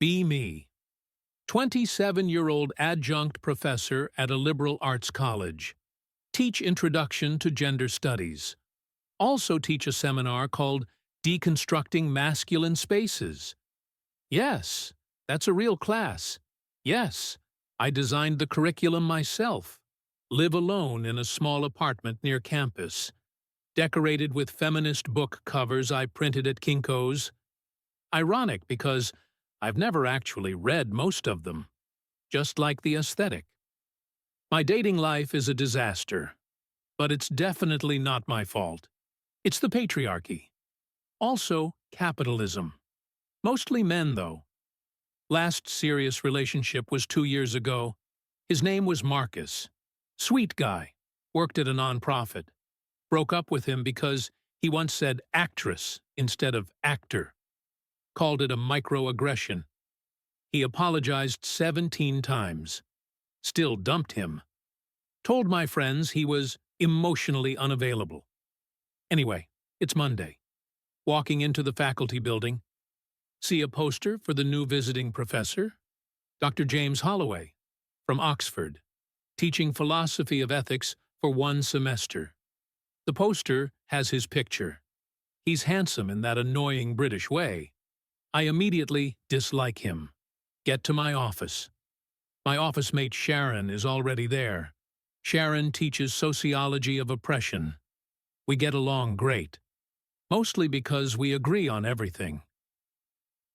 Be me. 27-year-old adjunct professor at a liberal arts college. Teach Introduction to Gender Studies. Also teach a seminar called Deconstructing Masculine Spaces. Yes, that's a real class. Yes, I designed the curriculum myself. Live alone in a small apartment near campus. Decorated with feminist book covers I printed at Kinko's. Ironic because I've never actually read most of them. Just like the aesthetic. My dating life is a disaster. But it's definitely not my fault. It's the patriarchy. Also, capitalism. Mostly men, though. Last serious relationship was 2 years ago. His name was Marcus. Sweet guy. Worked at a nonprofit. Broke up with him because he once said actress instead of actor. Called it a microaggression. He apologized 17 times. Still dumped him. Told my friends he was emotionally unavailable. Anyway, it's Monday. Walking into the faculty building. See a poster for the new visiting professor, Dr. James Holloway, from Oxford, teaching philosophy of ethics for 1 semester. The poster has his picture. He's handsome in that annoying British way. I immediately dislike him. Get to my office. My office mate Sharon is already there. Sharon teaches sociology of oppression. We get along great. Mostly because we agree on everything.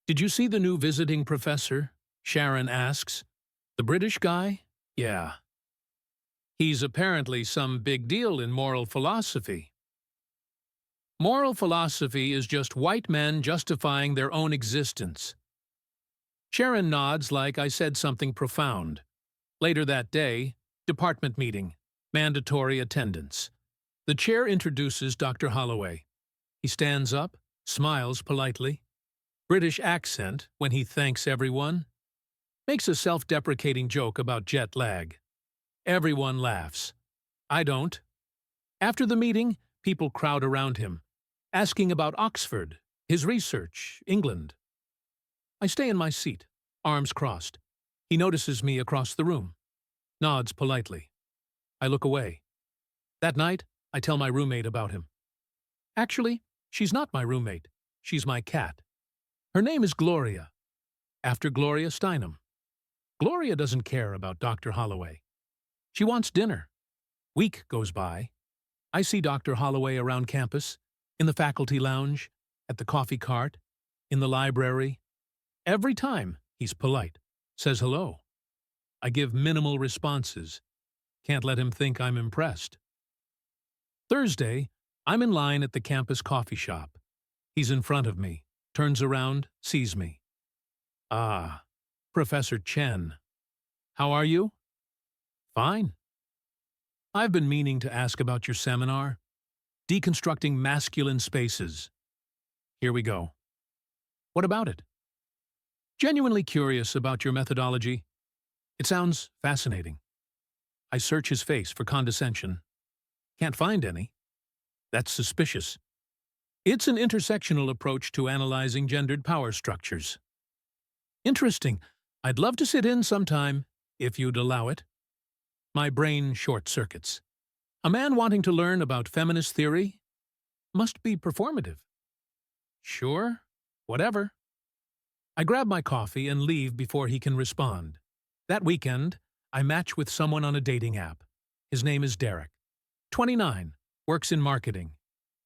Did you see the new visiting professor? Sharon asks. The British guy? Yeah. He's apparently some big deal in moral philosophy. Moral philosophy is just white men justifying their own existence. Sharon nods like I said something profound. Later that day, department meeting, mandatory attendance. The chair introduces Dr. Holloway. He stands up, smiles politely. British accent when he thanks everyone. Makes a self-deprecating joke about jet lag. Everyone laughs. I don't. After the meeting, people crowd around him, asking about Oxford, his research, England. I stay in my seat, arms crossed. He notices me across the room. Nods politely. I look away. That night, I tell my roommate about him. Actually, she's not my roommate. She's my cat. Her name is Gloria, after Gloria Steinem. Gloria doesn't care about Dr. Holloway. She wants dinner. Week goes by. I see Dr. Holloway around campus, in the faculty lounge, at the coffee cart, in the library. Every time, he's polite, says hello. I give minimal responses. Can't let him think I'm impressed. Thursday, I'm in line at the campus coffee shop. He's in front of me, turns around, sees me. Ah, Professor Chen. How are you? Fine. I've been meaning to ask about your seminar, Deconstructing Masculine Spaces. Here we go. What about it? Genuinely curious about your methodology. It sounds fascinating. I search his face for condescension. Can't find any. That's suspicious. It's an intersectional approach to analyzing gendered power structures. Interesting. I'd love to sit in sometime, if you'd allow it. My brain short-circuits. A man wanting to learn about feminist theory must be performative. Sure, whatever. I grab my coffee and leave before he can respond. That weekend, I match with someone on a dating app. His name is Derek. 29, works in marketing.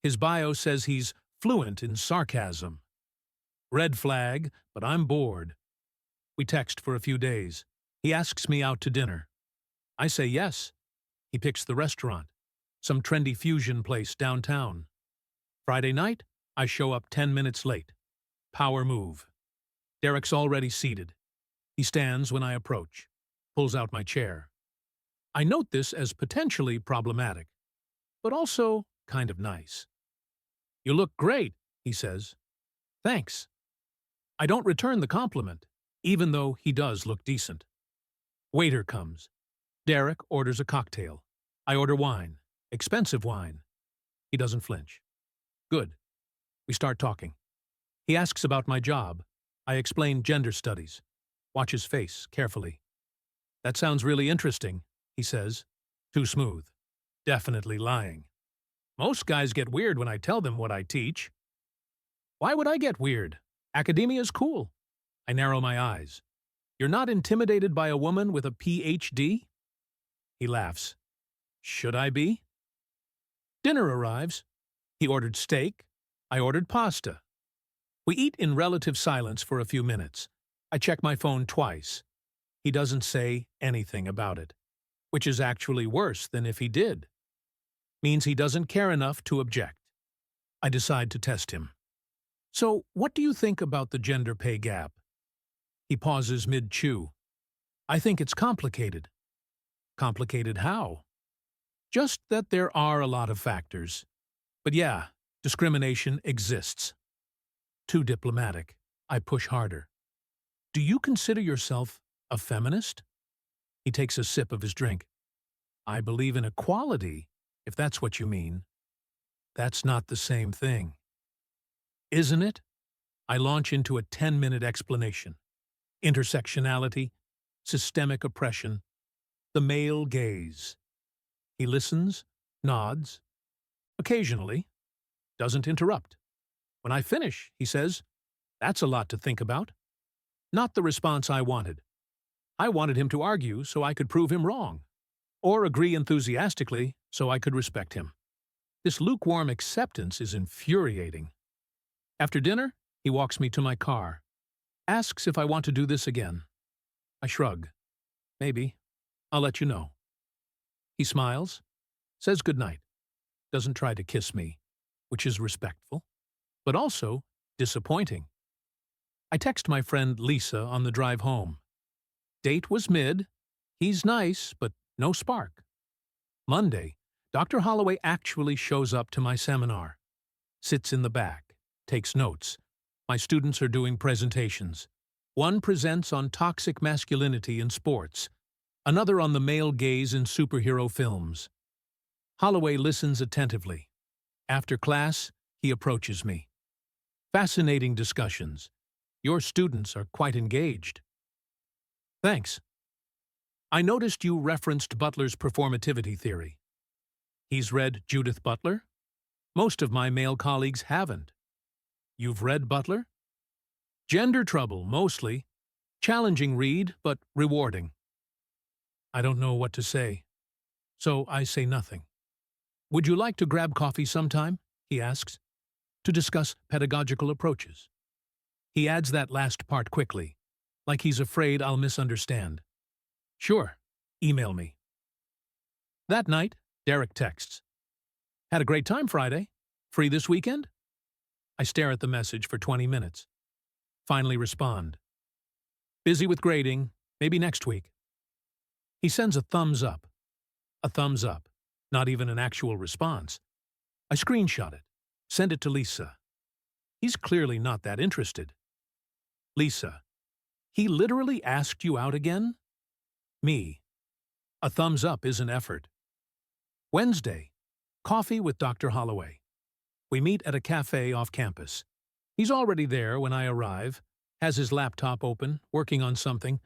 His bio says he's fluent in sarcasm. Red flag, but I'm bored. We text for a few days. He asks me out to dinner. I say yes. He picks the restaurant, some trendy fusion place downtown. Friday night, I show up 10 minutes late. Power move. Derek's already seated. He stands when I approach, pulls out my chair. I note this as potentially problematic, but also kind of nice. You look great, he says. Thanks. I don't return the compliment, even though he does look decent. Waiter comes. Derek orders a cocktail. I order wine, expensive wine. He doesn't flinch. Good. We start talking. He asks about my job. I explain gender studies. Watch his face carefully. That sounds really interesting, he says. Too smooth. Definitely lying. Most guys get weird when I tell them what I teach. Why would I get weird? Academia's cool. I narrow my eyes. You're not intimidated by a woman with a PhD? He laughs. Should I be? Dinner arrives. He ordered steak. I ordered pasta. We eat in relative silence for a few minutes. I check my phone twice. He doesn't say anything about it, which is actually worse than if he did. Means he doesn't care enough to object. I decide to test him. So, what do you think about the gender pay gap? He pauses mid-chew. I think it's complicated. Complicated how? Just that there are a lot of factors. But yeah, discrimination exists. Too diplomatic. I push harder. Do you consider yourself a feminist? He takes a sip of his drink. I believe in equality, if that's what you mean. That's not the same thing. Isn't it? I launch into a 10-minute explanation. Intersectionality, systemic oppression, the male gaze. He listens, nods, occasionally, doesn't interrupt. When I finish, he says, "That's a lot to think about." Not the response I wanted. I wanted him to argue so I could prove him wrong, or agree enthusiastically so I could respect him. This lukewarm acceptance is infuriating. After dinner, he walks me to my car, asks if I want to do this again. I shrug. Maybe. I'll let you know. He smiles, says goodnight, doesn't try to kiss me, which is respectful, but also disappointing. I text my friend Lisa on the drive home. Date was mid. He's nice, but no spark. Monday, Dr. Holloway actually shows up to my seminar. Sits in the back, takes notes. My students are doing presentations. One presents on toxic masculinity in sports, another on the male gaze in superhero films. Holloway listens attentively. After class, he approaches me. Fascinating discussions. Your students are quite engaged. Thanks. I noticed you referenced Butler's performativity theory. He's read Judith Butler? Most of my male colleagues haven't. You've read Butler? Gender trouble, mostly. Challenging read, but rewarding. I don't know what to say, so I say nothing. Would you like to grab coffee sometime? He asks, to discuss pedagogical approaches. He adds that last part quickly, like he's afraid I'll misunderstand. Sure, email me. That night, Derek texts. Had a great time Friday. Free this weekend? I stare at the message for 20 minutes. Finally respond. Busy with grading, maybe next week. He sends a thumbs up. A thumbs up, not even an actual response. I screenshot it, send it to Lisa. He's clearly not that interested. Lisa, he literally asked you out again? Me. A thumbs up is an effort. Wednesday, coffee with Dr. Holloway. We meet at a cafe off campus. He's already there when I arrive, has his laptop open, working on something,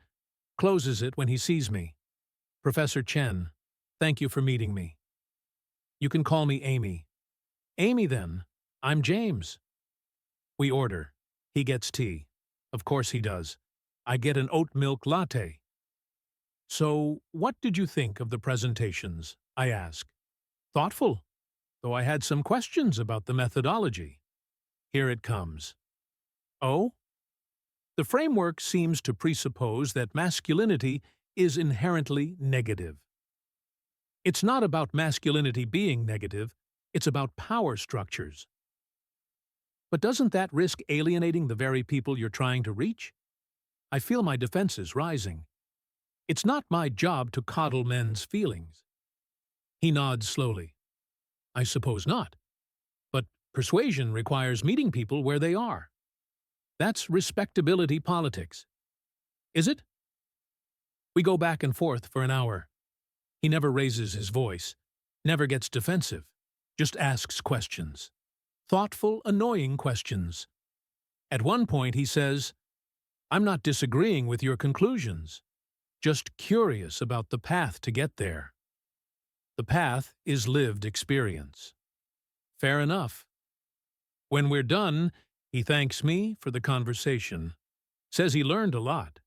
closes it when he sees me. Professor Chen, thank you for meeting me. You can call me Amy. Amy, then. I'm James. We order. He gets tea. Of course he does. I get an oat milk latte. So, what did you think of the presentations? I ask. Thoughtful, though I had some questions about the methodology. Here it comes. Oh? The framework seems to presuppose that masculinity is inherently negative. It's not about masculinity being negative, it's about power structures. But doesn't that risk alienating the very people you're trying to reach? I feel my defenses rising. It's not my job to coddle men's feelings. He nods slowly. I suppose not. But persuasion requires meeting people where they are. That's respectability politics. Is it? We go back and forth for an hour. He never raises his voice, never gets defensive, just asks questions. Thoughtful, annoying questions. At one point he says, I'm not disagreeing with your conclusions, just curious about the path to get there. The path is lived experience. Fair enough. When we're done, he thanks me for the conversation, says he learned a lot.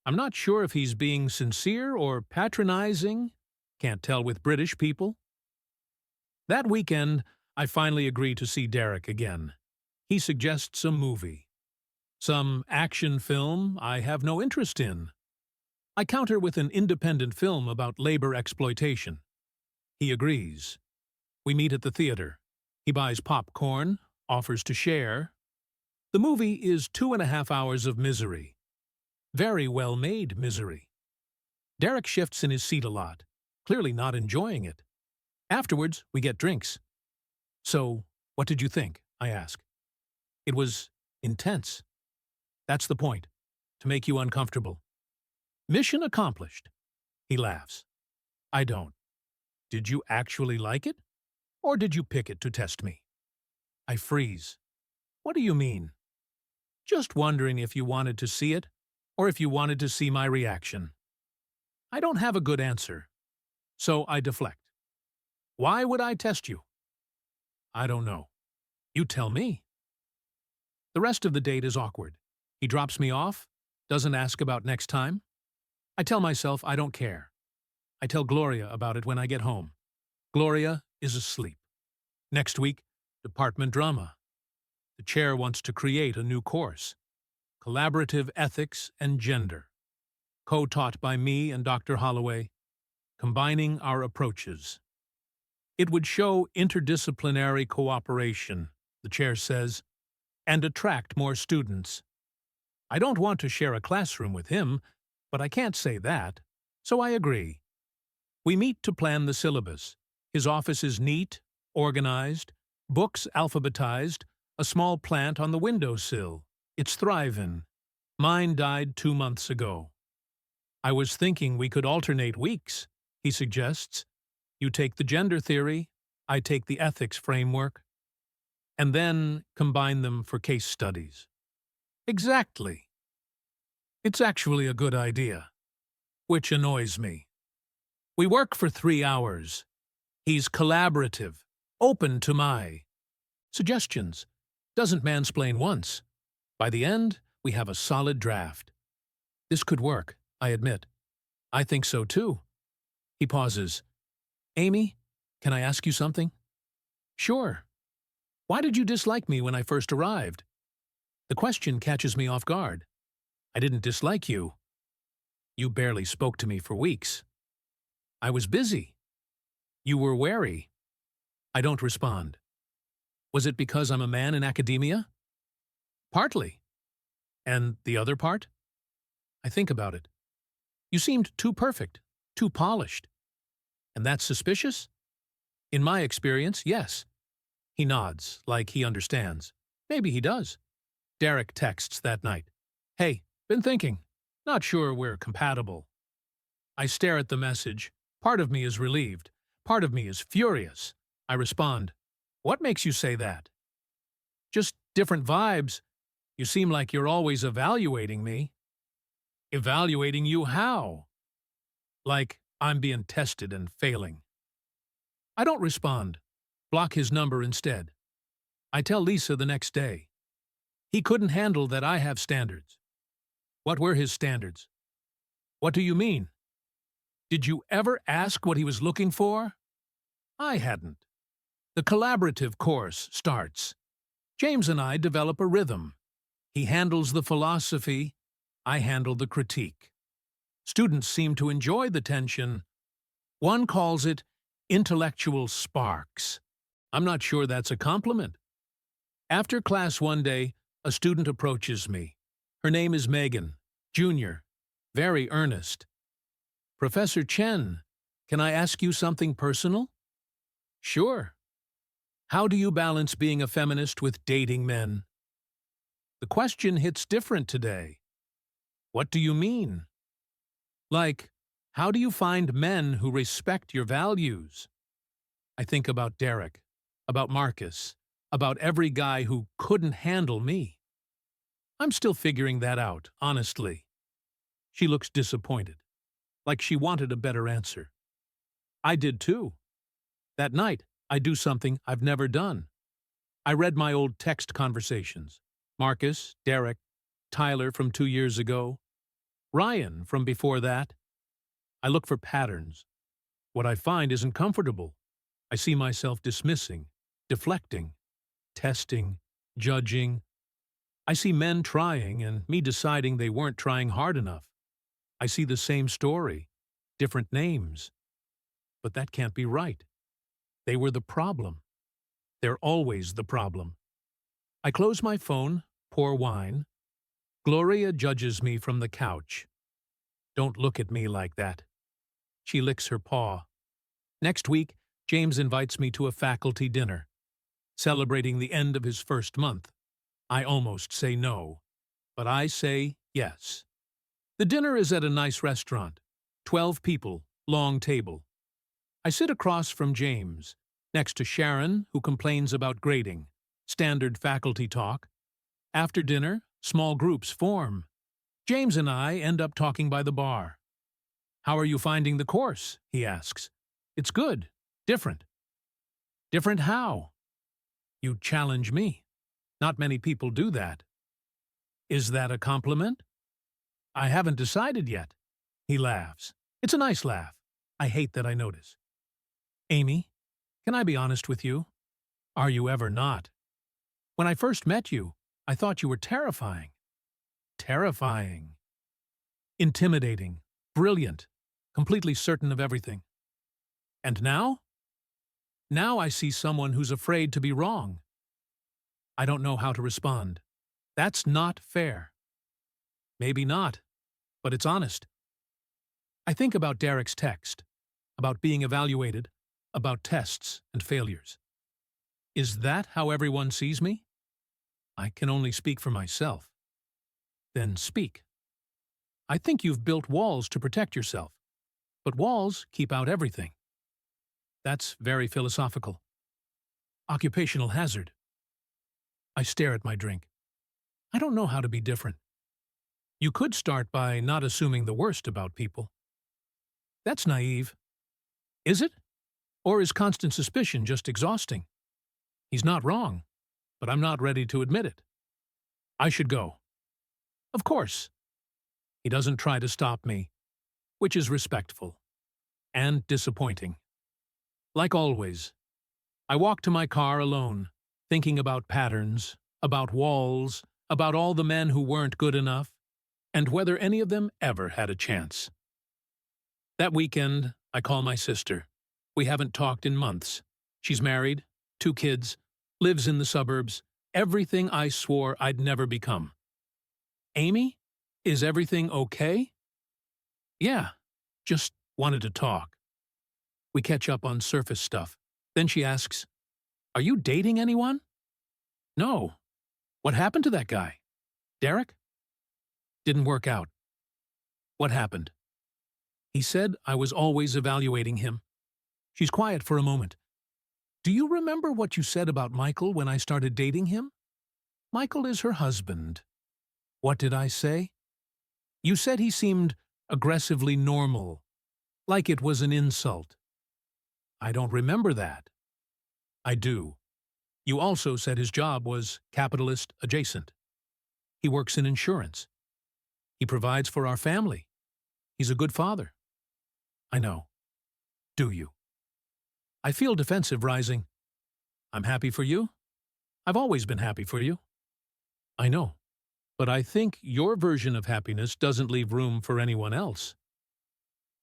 I'm not sure if he's being sincere or patronizing. Can't tell with British people. That weekend, I finally agree to see Derek again. He suggests a movie. Some action film I have no interest in. I counter with an independent film about labor exploitation. He agrees. We meet at the theater. He buys popcorn, offers to share. The movie is 2.5 hours of misery. Very well-made misery. Derek shifts in his seat a lot, clearly not enjoying it. Afterwards, we get drinks. So, what did you think? I ask. It was intense. That's the point, to make you uncomfortable. Mission accomplished. He laughs. I don't. Did you actually like it? Or did you pick it to test me? I freeze. What do you mean? Just wondering if you wanted to see it, or if you wanted to see my reaction. I don't have a good answer, so I deflect. Why would I test you? I don't know. You tell me. The rest of the date is awkward. He drops me off, doesn't ask about next time. I tell myself I don't care. I tell Gloria about it when I get home. Gloria is asleep. Next week, department drama. The chair wants to create a new course. Collaborative Ethics and Gender. Co-taught by me and Dr. Holloway, combining our approaches. It would show interdisciplinary cooperation, the chair says, and attract more students. I don't want to share a classroom with him, but I can't say that, so I agree. We meet to plan the syllabus. His office is neat, organized, books alphabetized, a small plant on the windowsill. It's thriving. Mine died 2 months ago. I was thinking we could alternate weeks, he suggests. You take the gender theory, I take the ethics framework, and then combine them for case studies. Exactly. It's actually a good idea, which annoys me. We work for 3 hours. He's collaborative, open to my suggestions, doesn't mansplain once. By the end, we have a solid draft. This could work, I admit. I think so too. He pauses. Amy, can I ask you something? Sure. Why did you dislike me when I first arrived? The question catches me off guard. I didn't dislike you. You barely spoke to me for weeks. I was busy. You were wary. I don't respond. Was it because I'm a man in academia? Partly. And the other part? I think about it. You seemed too perfect, too polished. And that's suspicious? In my experience, yes. He nods, like he understands. Maybe he does. Derek texts that night. Hey, been thinking. Not sure we're compatible. I stare at the message. Part of me is relieved. Part of me is furious. I respond. What makes you say that? Just different vibes. You seem like you're always evaluating me. Evaluating you how? Like I'm being tested and failing. I don't respond. Block his number instead. I tell Lisa the next day. He couldn't handle that I have standards. What were his standards? What do you mean? Did you ever ask what he was looking for? I hadn't. The collaborative course starts. James and I develop a rhythm. He handles the philosophy, I handle the critique. Students seem to enjoy the tension. One calls it intellectual sparks. I'm not sure that's a compliment. After class one day, a student approaches me. Her name is Megan, junior, very earnest. Professor Chen, can I ask you something personal? Sure. How do you balance being a feminist with dating men? The question hits different today. What do you mean? Like, how do you find men who respect your values? I think about Derek, about Marcus, about every guy who couldn't handle me. I'm still figuring that out, honestly. She looks disappointed, like she wanted a better answer. I did too. That night, I do something I've never done. I read my old text conversations. Marcus, Derek, Tyler from 2 years ago, Ryan from before that. I look for patterns. What I find isn't comfortable. I see myself dismissing, deflecting, testing, judging. I see men trying and me deciding they weren't trying hard enough. I see the same story, different names. But that can't be right. They were the problem. They're always the problem. I close my phone, pour wine. Gloria judges me from the couch. Don't look at me like that. She licks her paw. Next week, James invites me to a faculty dinner, celebrating the end of his first month. I almost say no, but I say yes. The dinner is at a nice restaurant. 12 people, long table. I sit across from James, next to Sharon, who complains about grading. Standard faculty talk. After dinner, small groups form. James and I end up talking by the bar. "How are you finding the course?" he asks. "It's good. Different." "Different how?" "You challenge me. Not many people do that." "Is that a compliment?" "I haven't decided yet." He laughs. It's a nice laugh. I hate that I notice. "Amy, can I be honest with you?" "Are you ever not?" "When I first met you, I thought you were terrifying." "Terrifying." "Intimidating, brilliant, completely certain of everything." "And now?" "Now I see someone who's afraid to be wrong." I don't know how to respond. That's not fair. Maybe not, but it's honest. I think about Derek's text, about being evaluated, about tests and failures. Is that how everyone sees me? I can only speak for myself. Then speak. I think you've built walls to protect yourself, but walls keep out everything. That's very philosophical. Occupational hazard. I stare at my drink. I don't know how to be different. You could start by not assuming the worst about people. That's naive. Is it? Or is constant suspicion just exhausting? He's not wrong, but I'm not ready to admit it. I should go. Of course. He doesn't try to stop me, which is respectful and disappointing. Like always, I walk to my car alone, thinking about patterns, about walls, about all the men who weren't good enough, and whether any of them ever had a chance. That weekend, I call my sister. We haven't talked in months. She's married, 2 kids, lives in the suburbs, everything I swore I'd never become. "Amy, is everything okay?" "Yeah, just wanted to talk." We catch up on surface stuff. Then she asks, "Are you dating anyone?" "No." "What happened to that guy?" "Derek?" "Didn't work out." "What happened?" "He said I was always evaluating him." She's quiet for a moment. "Do you remember what you said about Michael when I started dating him?" "Michael is her husband." "What did I say?" "You said he seemed aggressively normal, like it was an insult." "I don't remember that." "I do. You also said his job was capitalist adjacent. He works in insurance. He provides for our family. He's a good father." "I know. Do you?" I feel defensive rising. "I'm happy for you. I've always been happy for you." "I know. But I think your version of happiness doesn't leave room for anyone else."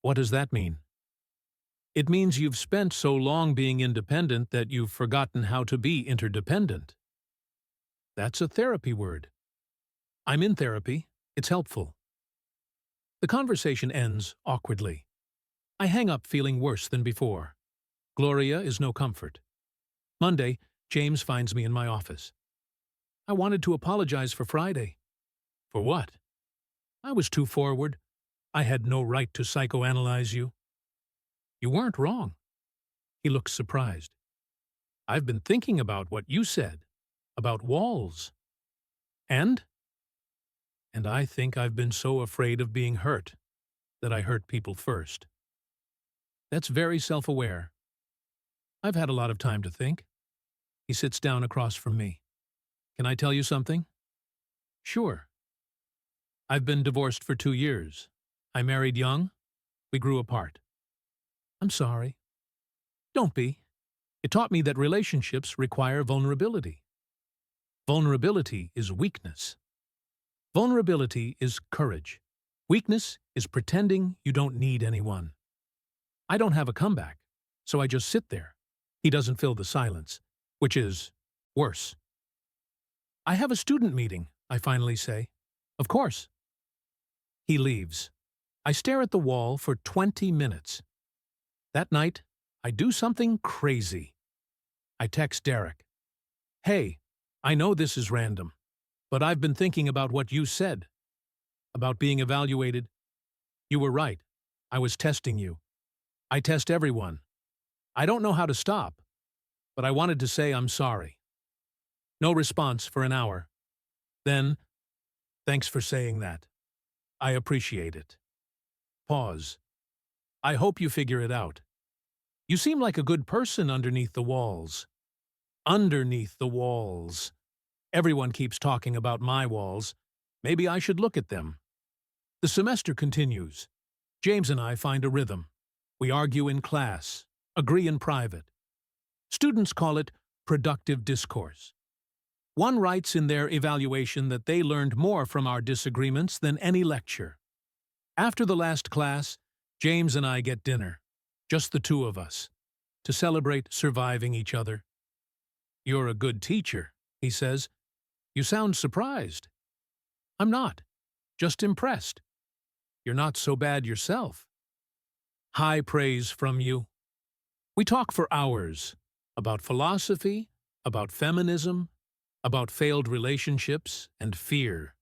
"What does that mean?" "It means you've spent so long being independent that you've forgotten how to be interdependent." That's a therapy word. I'm in therapy. It's helpful. The conversation ends awkwardly. I hang up feeling worse than before. Gloria is no comfort. Monday, James finds me in my office. "I wanted to apologize for Friday." "For what?" "I was too forward. I had no right to psychoanalyze you." "You weren't wrong." He looks surprised. "I've been thinking about what you said, about walls." "And?" And I think I've been so afraid of being hurt that I hurt people first. That's very self-aware. I've had a lot of time to think. He sits down across from me. Can I tell you something? Sure. I've been divorced for 2 years. I married young. We grew apart. I'm sorry. Don't be. It taught me that relationships require vulnerability. Vulnerability is weakness. Vulnerability is courage. Weakness is pretending you don't need anyone. I don't have a comeback, so I just sit there. He doesn't fill the silence, which is worse. I have a student meeting, I finally say. Of course. He leaves. I stare at the wall for 20 minutes. That night, I do something crazy. I text Derek. Hey, I know this is random, but I've been thinking about what you said. About being evaluated. You were right. I was testing you. I test everyone. I don't know how to stop, but I wanted to say I'm sorry. No response for an hour. Then, thanks for saying that. I appreciate it. Pause. I hope you figure it out. You seem like a good person underneath the walls. Underneath the walls. Everyone keeps talking about my walls. Maybe I should look at them. The semester continues. James and I find a rhythm. We argue in class, agree in private. Students call it productive discourse. One writes in their evaluation that they learned more from our disagreements than any lecture. After the last class, James and I get dinner, just the two of us, to celebrate surviving each other. You're a good teacher, he says. You sound surprised. I'm not, just impressed. You're not so bad yourself. High praise from you. We talk for hours about philosophy, about feminism, about failed relationships and fear.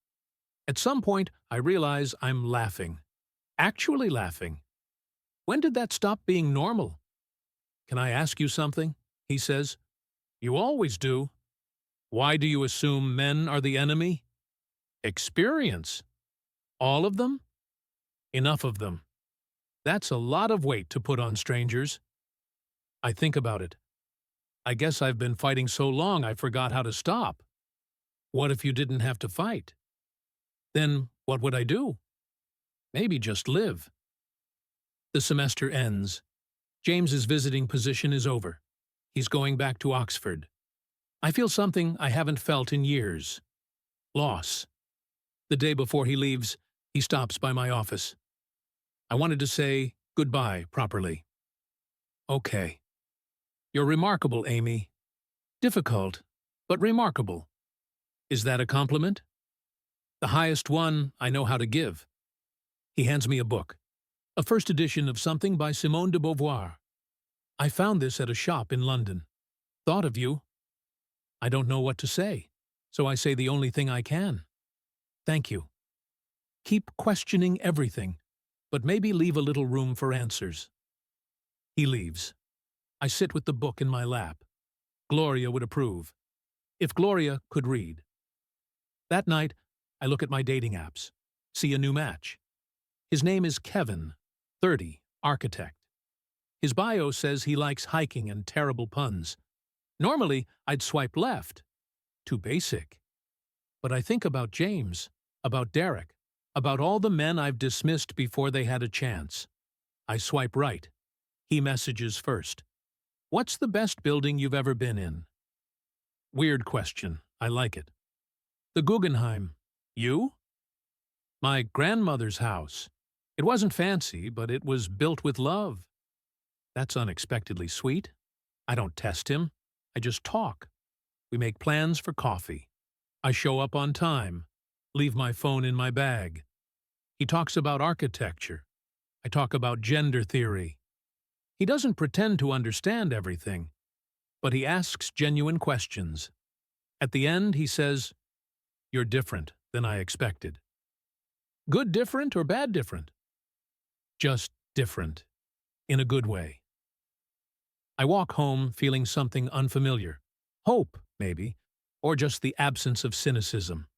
At some point, I realize I'm laughing. Actually laughing. When did that stop being normal? Can I ask you something? He says. You always do. Why do you assume men are the enemy? Experience. All of them? Enough of them. That's a lot of weight to put on strangers. I think about it. I guess I've been fighting so long I forgot how to stop. What if you didn't have to fight? Then what would I do? Maybe just live. The semester ends. James's visiting position is over. He's going back to Oxford. I feel something I haven't felt in years. Loss. The day before he leaves, he stops by my office. I wanted to say goodbye properly. Okay. You're remarkable, Amy. Difficult, but remarkable. Is that a compliment? The highest one I know how to give. He hands me a book, a first edition of something by Simone de Beauvoir. I found this at a shop in London. Thought of you. I don't know what to say, so I say the only thing I can. Thank you. Keep questioning everything, but maybe leave a little room for answers. He leaves. I sit with the book in my lap. Gloria would approve. If Gloria could read. That night, I look at my dating apps, see a new match. His name is Kevin, 30, architect. His bio says he likes hiking and terrible puns. Normally, I'd swipe left. Too basic. But I think about James, about Derek, about all the men I've dismissed before they had a chance. I swipe right. He messages first. What's the best building you've ever been in? Weird question. I like it. The Guggenheim. You? My grandmother's house. It wasn't fancy, but it was built with love. That's unexpectedly sweet. I don't test him. I just talk. We make plans for coffee. I show up on time. Leave my phone in my bag. He talks about architecture. I talk about gender theory. He doesn't pretend to understand everything, but he asks genuine questions. At the end, he says, "You're different than I expected." Good different or bad different? Just different, in a good way. I walk home feeling something unfamiliar. Hope, maybe, or just the absence of cynicism.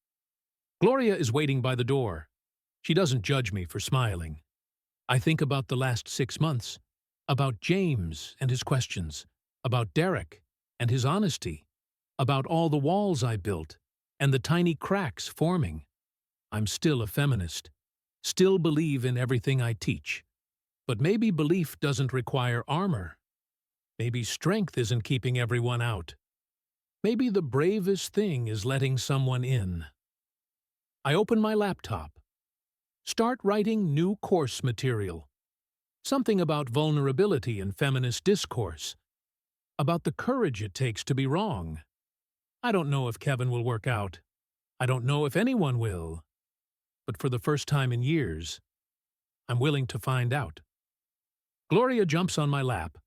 Gloria is waiting by the door. She doesn't judge me for smiling. I think about the last 6 months, about James and his questions, about Derek and his honesty, about all the walls I built and the tiny cracks forming. I'm still a feminist, still believe in everything I teach. But maybe belief doesn't require armor. Maybe strength isn't keeping everyone out. Maybe the bravest thing is letting someone in. I open my laptop. Start writing new course material. Something about vulnerability in feminist discourse. About the courage it takes to be wrong. I don't know if Kevin will work out. I don't know if anyone will. But for the first time in years, I'm willing to find out. Gloria jumps on my lap.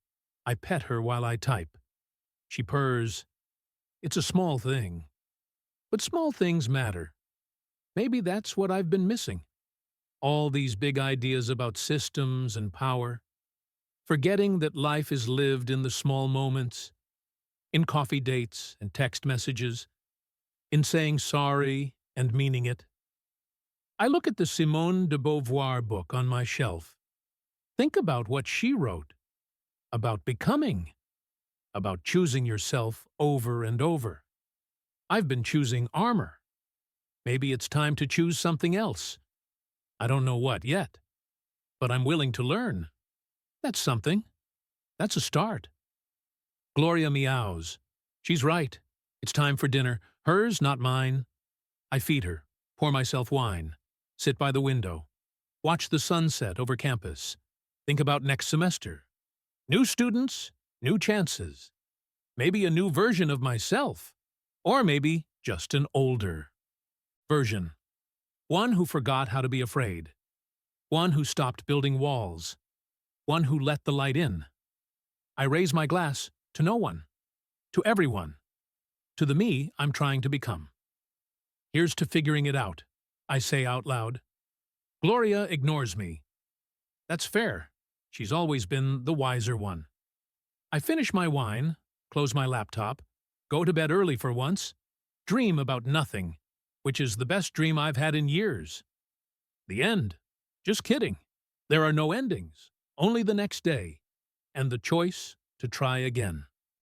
I pet her while I type. She purrs. It's a small thing. But small things matter. Maybe that's what I've been missing. All these big ideas about systems and power. Forgetting that life is lived in the small moments. In coffee dates and text messages. In saying sorry and meaning it. I look at the Simone de Beauvoir book on my shelf. Think about what she wrote. About becoming. About choosing yourself over and over. I've been choosing armor. Maybe it's time to choose something else. I don't know what yet. But I'm willing to learn. That's something. That's a start. Gloria meows. She's right. It's time for dinner. Hers, not mine. I feed her, pour myself wine, sit by the window, watch the sunset over campus, think about next semester. New students, new chances. Maybe a new version of myself. Or maybe just an older version. One who forgot how to be afraid. One who stopped building walls. One who let the light in. I raise my glass to no one. To everyone. To the me I'm trying to become. Here's to figuring it out, I say out loud. Gloria ignores me. That's fair. She's always been the wiser one. I finish my wine, close my laptop, go to bed early for once, dream about nothing, which is the best dream I've had in years. The end. Just kidding. There are no endings, only the next day, and the choice to try again.